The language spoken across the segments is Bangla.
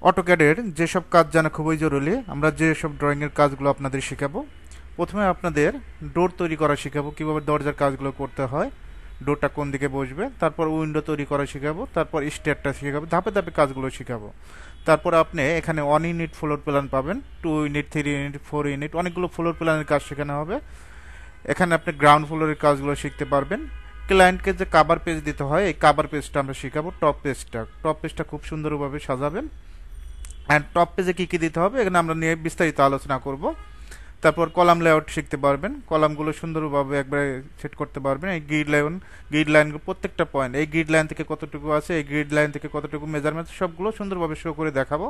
অটোক্যাডের যেসব কাজ জানা খুবই জরুরি, আমরা যেসব ড্রয়িংয়ের কাজগুলো আপনাদের শেখাবো। প্রথমে আপনাদের ডোর তৈরি করা শেখাবো, কীভাবে দরজার কাজগুলো করতে হয়, ডোরটা কোন দিকে বসবে। তারপর উইন্ডো তৈরি করা শেখাবো, তারপর স্টেয়ারটা শেখাবো, ধাপে ধাপে কাজগুলো শেখাবো। তারপর আপনি এখানে 1 ইউনিট ফ্লোর প্ল্যান পাবেন, 2 ইউনিট, 3 ইউনিট, 4 ইউনিট, অনেকগুলো ফ্লোর প্ল্যানের কাজ শেখানো হবে। এখানে আপনি গ্রাউন্ড ফ্লোরের কাজগুলো শিখতে পারবেন। ক্লায়েন্টকে যে কাভার পেজ দিতে হয়, এই কাভার পেজটা আমরা শেখাবো। টপ পেজটা খুব সুন্দরভাবে সাজাবেন। অ্যান্ড টপ পেজে কী কী দিতে হবে এখানে আমরা নিয়ে বিস্তারিত আলোচনা করব। তারপর কলাম লেআউট শিখতে পারবেন, কলামগুলো সুন্দরভাবে একবারে সেট করতে পারবেন। এই গ্রিড লাইনগুলো প্রত্যেকটা পয়েন্ট, এই গ্রিড লাইন থেকে কতটুকু আছে, এই গ্রিড লাইন থেকে কতটুকু মেজারমেন্ট, সবগুলো সুন্দরভাবে শো করে দেখাবো।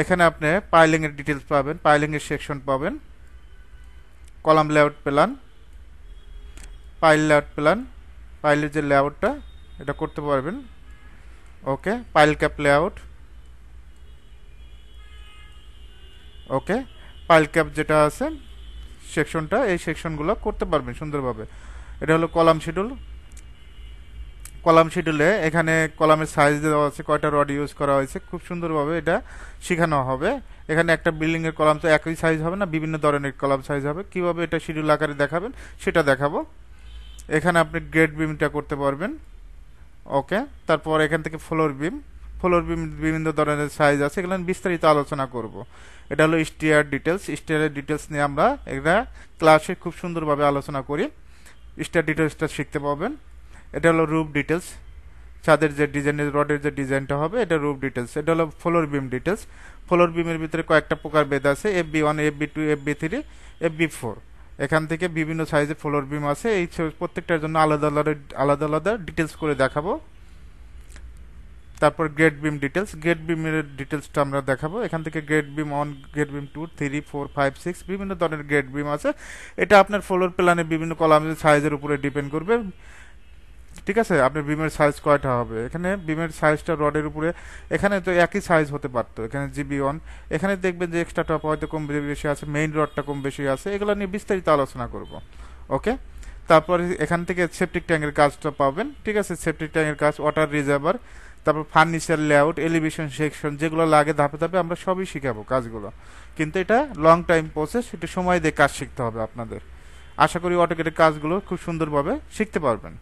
এখানে আপনি পাইলিংয়ের ডিটেলস পাবেন, পাইলিংয়ের সেকশন পাবেন, column layout plan, pile layout plan, পাইলের যে লেআউটটা এটা করতে পারবেন। Okay, pile cap layout, okay, pile cap যেটা আছে সেকশনটা, এই সেকশনগুলো করতে পারবেন সুন্দরভাবে। এটা হলো কলাম শিডিউল। কলাম শিডিউলে এখানে কলামের সাইজ দেওয়া আছে, কয়টা রড ইউজ করা হয়েছে, খুব সুন্দরভাবে এটা শেখানো হবে। এখানে একটা বিল্ডিংয়ের কলাম তো একই সাইজ হবে না, বিভিন্ন ধরনের কলাম সাইজ হবে। কিভাবে এটা শিডিউল আকারে দেখাবেন সেটা দেখাবো। এখানে আপনি গ্রেড বিমটা করতে পারবেন। ওকে, তারপর এখান থেকে ফ্লোর বিম বিভিন্ন ধরনের সাইজ আছে, এগুলো বিস্তারিত আলোচনা করব। এটা হলো স্টিয়ারের ডিটেলস নিয়ে আমরা এটা ক্লাসে খুব সুন্দরভাবে আলোচনা করি। স্টিয়ার ডিটেলসটা শিখতে পাবেন। এটা হলো রুফ ডিটেলস, ছাদের যে ডিজাইনের রডের যে ডিজাইনটা হবে এটা রুফ ডিটেলস। এটা হলো ফ্লোর বিম ডিটেলস। ফ্লোর বিমের ভিতরে কয়েকটা প্রকারভেদ আছে, FB1, FB2, FB3, FB4। এখান থেকে বিভিন্ন সাইজের ফ্লোর বিম আছে, এই প্রত্যেকটার জন্য আলাদা আলাদা আলাদা আলাদা ডিটেলস করে দেখাবো। তারপর গ্রেড বিমের ডিটেলসটা আমরা দেখাবো। এখান থেকে গ্রেড বিম 1, গ্রেড বিম 2, 3, 4, 5, 6 বিভিন্ন ধরনের গ্রেড বিম আছে। এটা আপনার ফ্লোর প্ল্যানে বিভিন্ন কলামের সাইজের উপরে ডিপেন্ড করবে। ঠিক আছে, আপনার বিমের সাইজ কয়টা হবে, এখানে বিমের সাইজটা রডের উপরে, এখানে তো একই সাইজ হতে পারতো, এখানে GB1, এখানে দেখবেন যে এক্সট্রা টপ হয়তো কম বেশি আছে, মেইন রডটা কম বেশি আছে, এগুলো নিয়ে বিস্তারিত আলোচনা করব। ওকে, তারপর এখান থেকে সেপটিক ট্যাঙ্কের কাজটা পাবেন। ঠিক আছে, সেপটিক ট্যাঙ্কের কাজ, ওয়াটার রিজার্ভার, তারপর ফার্নিচার লেআউট, এলিভেশন সেকশন, যেগুলো লাগে ধাপে ধাপে আমরা সবই শিখাবো কাজগুলো। কিন্তু এটা লং টাইম প্রসেস, একটু সময় দিয়ে কাজ শিখতে হবে আপনাদের। আশা করি অটোক্যাডের কাজগুলো খুব সুন্দরভাবে শিখতে পারবেন।